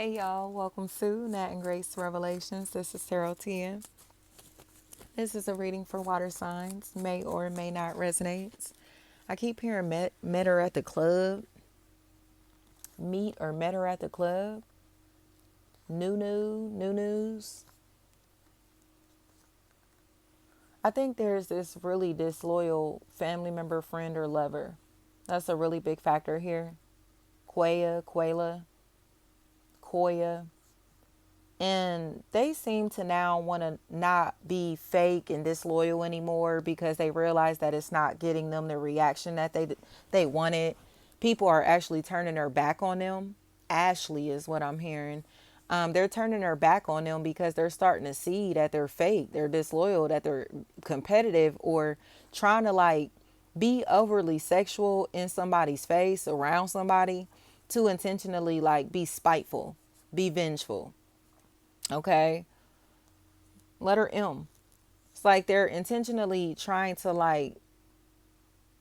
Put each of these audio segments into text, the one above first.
Hey y'all, welcome to Nat and Grace Revelations. This is Tarot Tia. This is a reading for water signs, may or may not resonate. I keep hearing met her at the club, meet or met her at the club, new news. I think there's this really disloyal family member, friend, or lover. That's a really big factor here. Quayla, Koya. And they seem to now want to not be fake and disloyal anymore because they realize that it's not getting them the reaction that they wanted. People are actually turning their back on them. Ashley is what I'm hearing. They're turning their back on them because they're starting to see that they're fake, they're disloyal, that they're competitive, or trying to like be overly sexual in somebody's face around somebody to intentionally like be spiteful, be vengeful. Okay. Letter M. It's like they're intentionally trying to like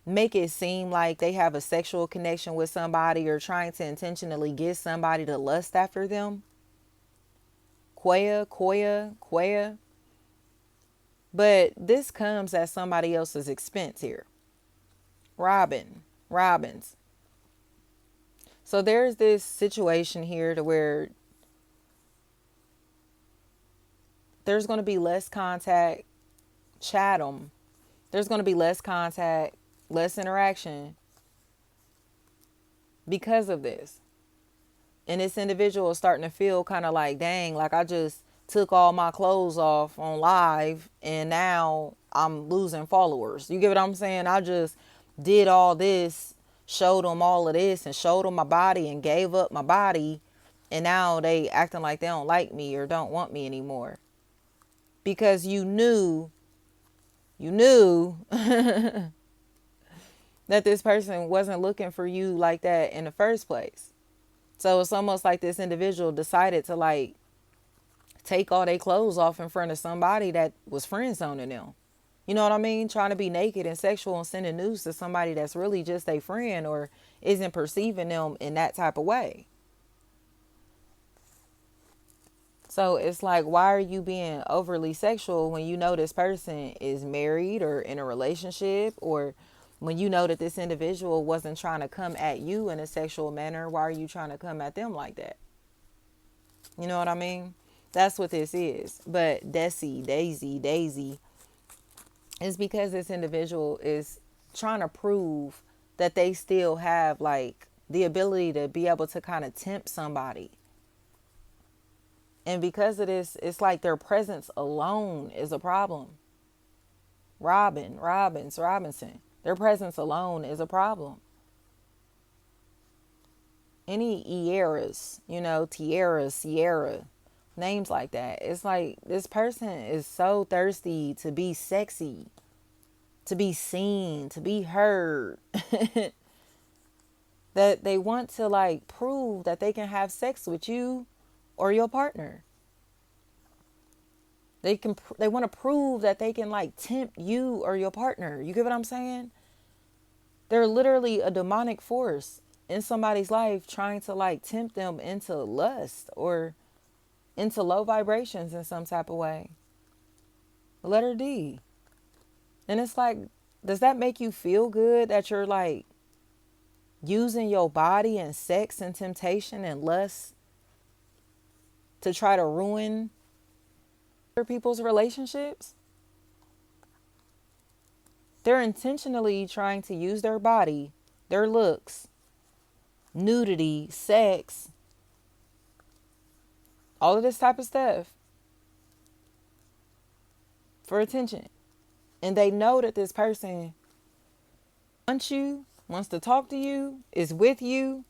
make it seem like they have a sexual connection with somebody or trying to intentionally get somebody to lust after them. Koya. But this comes at somebody else's expense here. Robbins. So there's this situation here to where there's going to be less contact. Chatham. There's going to be less contact, less interaction because of this. And this individual is starting to feel kind of like, dang, like I just took all my clothes off on live and now I'm losing followers. You get what I'm saying? I just did all this, showed them all of this and showed them my body and gave up my body. And now they acting like they don't like me or don't want me anymore. Because you knew that this person wasn't looking for you like that in the first place. So it's almost like this individual decided to like take all their clothes off in front of somebody that was friend zoning them. You know what I mean? Trying to be naked and sexual and sending news to somebody that's really just a friend or isn't perceiving them in that type of way. So it's like, why are you being overly sexual when you know this person is married or in a relationship, or when you know that this individual wasn't trying to come at you in a sexual manner? Why are you trying to come at them like that? You know what I mean? That's what this is. But Daisy is because this individual is trying to prove that they still have like the ability to be able to kind of tempt somebody. And because of this, it's like their presence alone is a problem. Robinson. Their presence alone is a problem. Any Eras, Tierra, Sierra, names like that. It's like this person is so thirsty to be sexy, to be seen, to be heard, that they want to like prove that they can have sex with you or your partner. They want to prove that they can like tempt you or your partner. You get what I'm saying? They're literally a demonic force in somebody's life trying to like tempt them into lust or into low vibrations in some type of way. Letter D. And it's like, does that make you feel good that you're like using your body and sex and temptation and lust to try to ruin other people's relationships? They're intentionally trying to use their body, their looks, nudity, sex, all of this type of stuff for attention. And they know that this person wants you, wants to talk to you, is with you,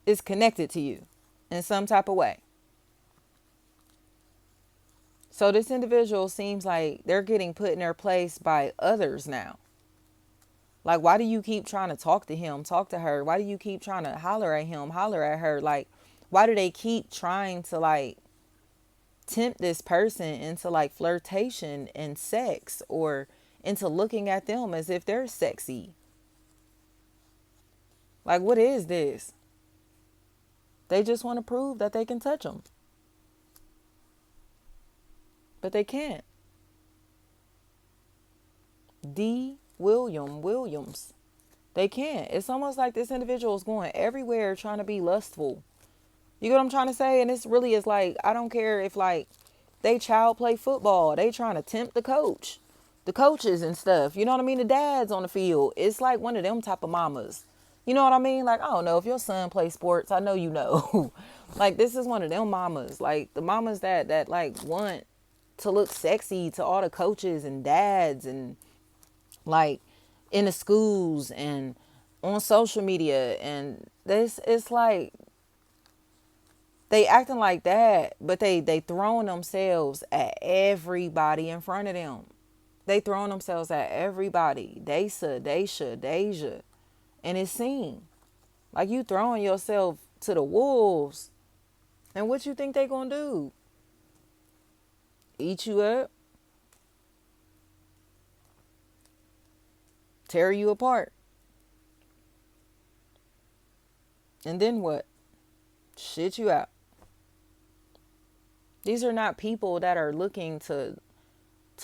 is connected to you in some type of way. So this individual seems like they're getting put in their place by others now. Like, why do you keep trying to talk to him, talk to her? Why do you keep trying to holler at him, holler at her? Like, why do they keep trying to like tempt this person into like flirtation and sex or into looking at them as if they're sexy? Like, what is this? They just want to prove that they can touch them, but they can't. Williams. They can't. It's almost like this individual is going everywhere trying to be lustful. You get what I'm trying to say? And this really is like, I don't care if like they child play football. They trying to tempt the coaches and stuff. You know what I mean? The dads on the field. It's like one of them type of mamas. You know what I mean? Like, I don't know if your son plays sports. I know you know. Like, this is one of them mamas. Like, the mamas that like want to look sexy to all the coaches and dads and like in the schools and on social media. And this, it's like they acting like that, but they throwing themselves at everybody in front of them. They throwing themselves at everybody. Deja. And it's seen. Like, you throwing yourself to the wolves. And what you think they gonna do? Eat you up? Tear you apart? And then what? Shit you out. These are not people that are looking to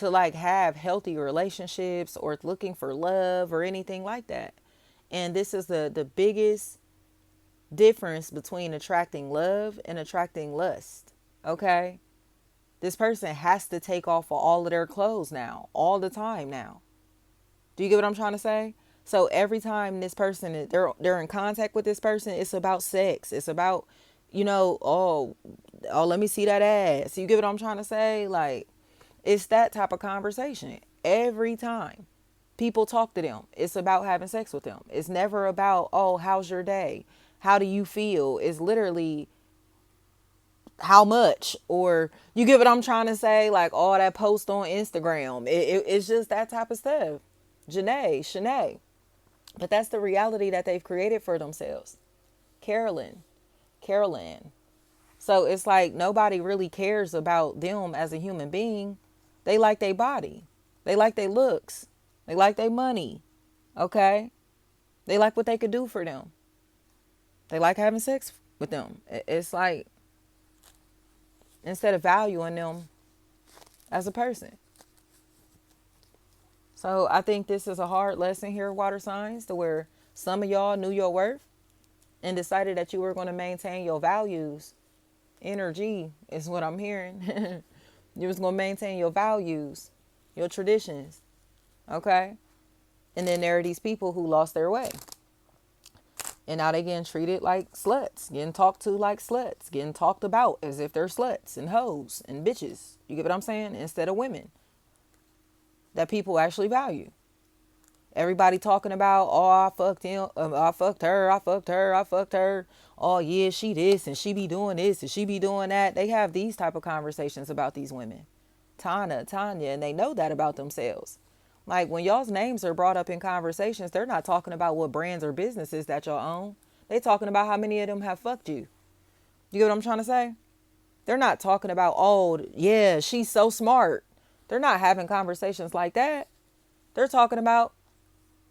like have healthy relationships or looking for love or anything like that. And this is the biggest difference between attracting love and attracting lust. Okay? This person has to take off all of their clothes now, all the time now. Do you get what I'm trying to say? So every time this person they're in contact with this person, it's about sex. It's about, oh, let me see that ass. You get what I'm trying to say? Like, it's that type of conversation every time people talk to them. It's about having sex with them. It's never about, oh, how's your day? How do you feel? It's literally how much, or you get what I'm trying to say? Like all that post on Instagram. It's just that type of stuff. Shanae. But that's the reality that they've created for themselves. Carolyn. So it's like nobody really cares about them as a human being. They like their body. They like their looks. They like their money. Okay? They like what they could do for them. They like having sex with them. It's like, instead of valuing them as a person. So I think this is a hard lesson here, water signs, to where some of y'all knew your worth and decided that you were going to maintain your values. Energy is what I'm hearing. You was going to maintain your values, your traditions. Okay? And then there are these people who lost their way. And now they getting treated like sluts, getting talked to like sluts, getting talked about as if they're sluts and hoes and bitches. You get what I'm saying? Instead of women that people actually value. Everybody talking about, oh, I fucked him, I fucked her. Oh yeah, she this and she be doing this and she be doing that. They have these type of conversations about these women. Tanya, and they know that about themselves. Like, when y'all's names are brought up in conversations, they're not talking about what brands or businesses that y'all own. They talking about how many of them have fucked you. You get what I'm trying to say? They're not talking about, oh, yeah, she's so smart. They're not having conversations like that. They're talking about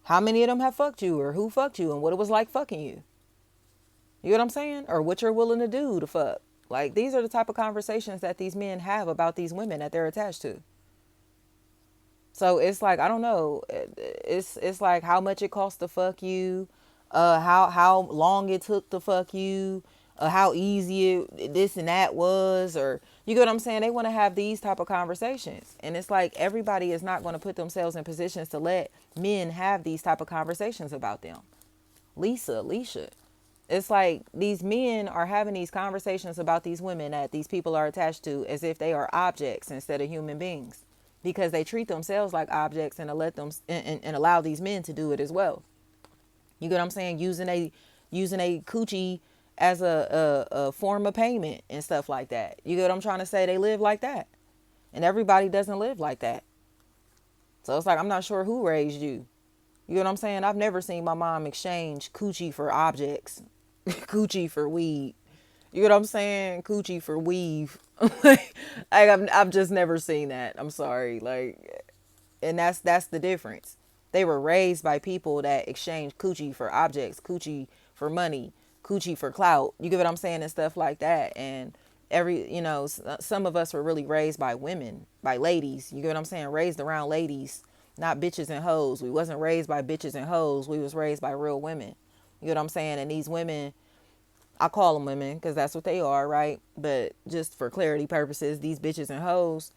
how many of them have fucked you, or who fucked you, and what it was like fucking you. You get what I'm saying? Or what you're willing to do to fuck. Like, these are the type of conversations that these men have about these women that they're attached to. So it's like, I don't know. It's like how much it cost to fuck you, how long it took to fuck you, how easy this and that was, or you get what I'm saying? They want to have these type of conversations. And it's like, everybody is not going to put themselves in positions to let men have these type of conversations about them. Alicia. It's like these men are having these conversations about these women that these people are attached to as if they are objects instead of human beings, because they treat themselves like objects and let them and allow these men to do it as well. You get what I'm saying? Using a coochie as a form of payment and stuff like that. You get what I'm trying to say? They live like that. And everybody doesn't live like that. So it's like, I'm not sure who raised you. You get what I'm saying? I've never seen my mom exchange coochie for objects. Coochie for weed. You get what I'm saying? Coochie for weave. I've just never seen that. I'm sorry. Like, and that's the difference. They were raised by people that exchange coochie for objects, coochie for money, coochie for clout. You get what I'm saying? And stuff like that. And some of us were really raised by women, by ladies. You get what I'm saying? Raised around ladies, not bitches and hoes. We wasn't raised by bitches and hoes. We was raised by real women. You get what I'm saying? And these women, I call them women because that's what they are, right? But just for clarity purposes, these bitches and hoes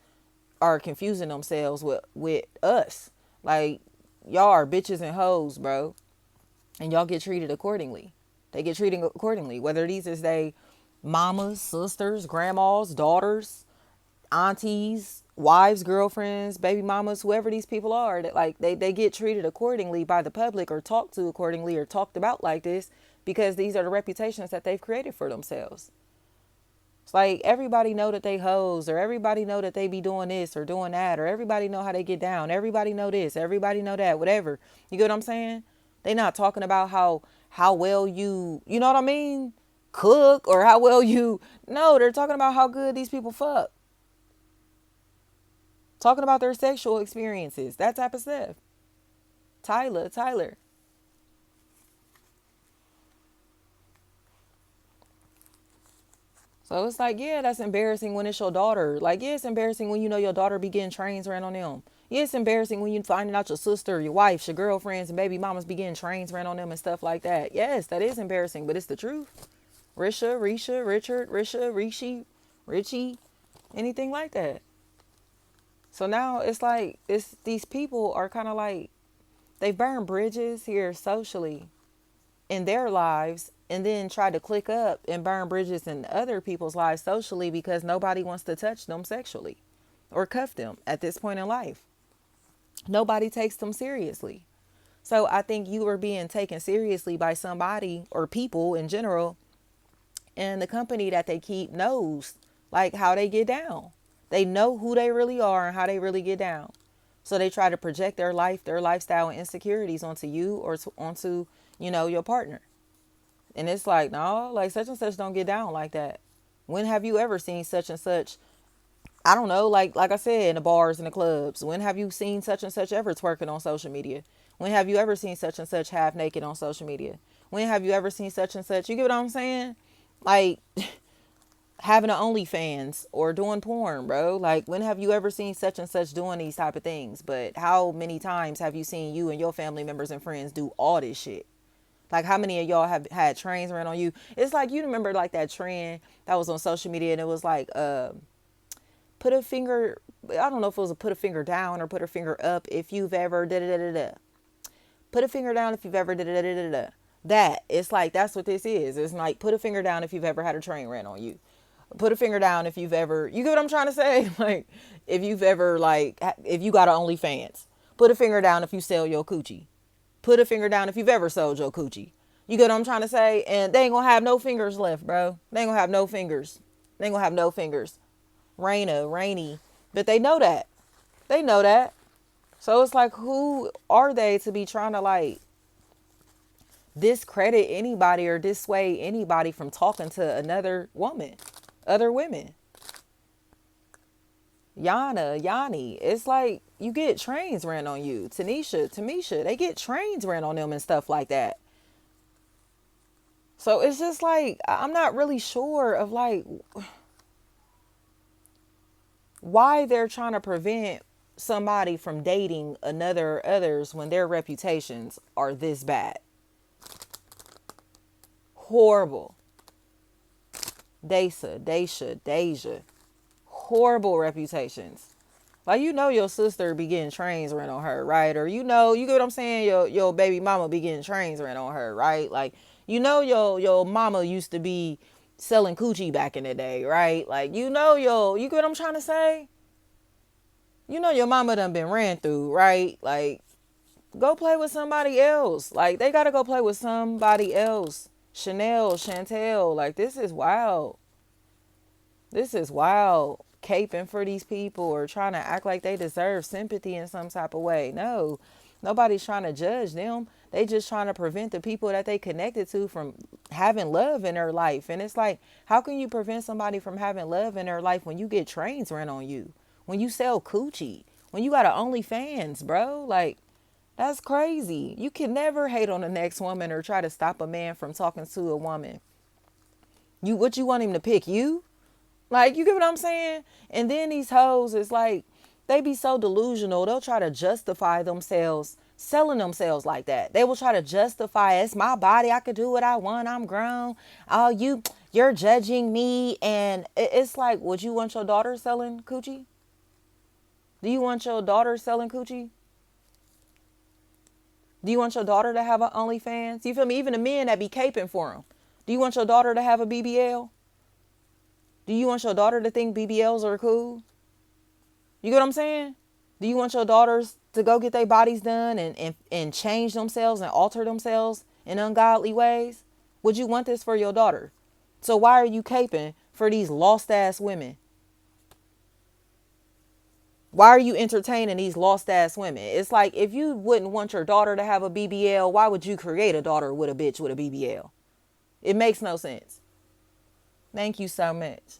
are confusing themselves with us. Like, y'all are bitches and hoes, bro. And y'all get treated accordingly. They get treated accordingly. Whether these is they mamas, sisters, grandmas, daughters, aunties, wives, girlfriends, baby mamas, whoever these people are, that like they get treated accordingly by the public, or talked to accordingly, or talked about like this, because these are the reputations that they've created for themselves. It's like everybody know that they hoes, or everybody know that they be doing this or doing that, or everybody know how they get down. Everybody know this, everybody know that, whatever. You get what I'm saying? They not talking about how well you know what I mean, cook, or how well you, no, they're talking about how good these people fuck. Talking about their sexual experiences, that type of stuff. Tyler. So it's like, yeah, that's embarrassing when it's your daughter. Like, yeah, it's embarrassing when you know your daughter be getting trains ran on them. Yeah, it's embarrassing when you finding out your sister, your wife, your girlfriends, and baby mamas be getting trains ran on them and stuff like that. Yes, that is embarrassing, but it's the truth. Risha, Richard, Risha, Rishi, Richie, anything like that. So now it's like, these people are kind of like, they burn bridges here socially in their lives, and then try to click up and burn bridges in other people's lives socially, because nobody wants to touch them sexually or cuff them at this point in life. Nobody takes them seriously. So I think you are being taken seriously by somebody, or people in general, and the company that they keep knows like how they get down. They know who they really are and how they really get down. So they try to project their life, their lifestyle, and insecurities onto you, or onto, your partner. And it's like, no, like such and such don't get down like that. When have you ever seen such and such? I don't know, like I said, in the bars and the clubs. When have you seen such and such ever twerking on social media? When have you ever seen such and such half naked on social media? When have you ever seen such and such? You get what I'm saying? Like having an OnlyFans or doing porn, bro. Like, when have you ever seen such and such doing these type of things? But how many times have you seen you and your family members and friends do all this shit? Like, how many of y'all have had trains ran on you? It's like, you remember like that trend that was on social media, and it was like, put a finger, I don't know if it was a put a finger down or put a finger up if you've ever da da da da. Put a finger down if you've ever da da da da da. That, it's like, that's what this is. It's like, put a finger down if you've ever had a train ran on you. Put a finger down if you've ever, you get what I'm trying to say? Like, if you've ever, like, if you got an OnlyFans. Put a finger down if you sell your coochie. Put a finger down if you've ever sold your coochie. You get what I'm trying to say? And they ain't gonna have no fingers left, bro. They ain't gonna have no fingers. They ain't gonna have no fingers. Rainy. But they know that. They know that. So it's like, who are they to be trying to, like, discredit anybody or dissuade anybody from talking to another woman, other women? Yanni, it's like, you get trains ran on you. Tamisha, they get trains ran on them and stuff like that. So it's just like, I'm not really sure of like why they're trying to prevent somebody from dating others when their reputations are this bad. Horrible. Deja. Horrible reputations. Like, your sister be getting trains ran on her, right? Or you get what I'm saying? Your baby mama be getting trains ran on her, right? Like, your mama used to be selling coochie back in the day, right? Like, you get what I'm trying to say? Your mama done been ran through, right? Like, go play with somebody else. Like, they gotta go play with somebody else. Chantel, like, this is wild. This is wild. Caping for these people or trying to act like they deserve sympathy in some type of way. No, nobody's trying to judge them. They just trying to prevent the people that they connected to from having love in their life. And it's like, how can you prevent somebody from having love in their life when you get trains ran on you? When you sell coochie? When you got an OnlyFans, bro? Like, That's crazy. You can never hate on the next woman or try to stop a man from talking to a woman. What you want him to pick you? Like, you get what I'm saying? And then these hoes is like, they be so delusional. They'll try to justify themselves selling themselves like that. They will try to justify, it's my body, I could do what I want, I'm grown. Oh, you're judging me. And it's like, would you want your daughter selling coochie? Do you want your daughter selling coochie? Do you want your daughter to have an OnlyFans? You feel me? Even the men that be caping for them. Do you want your daughter to have a BBL? Do you want your daughter to think BBLs are cool? You get what I'm saying? Do you want your daughters to go get their bodies done and change themselves and alter themselves in ungodly ways? Would you want this for your daughter? So why are you caping for these lost ass women? Why are you entertaining these lost ass women? It's like, if you wouldn't want your daughter to have a BBL, why would you create a daughter with a bitch with a BBL? It makes no sense. Thank you so much.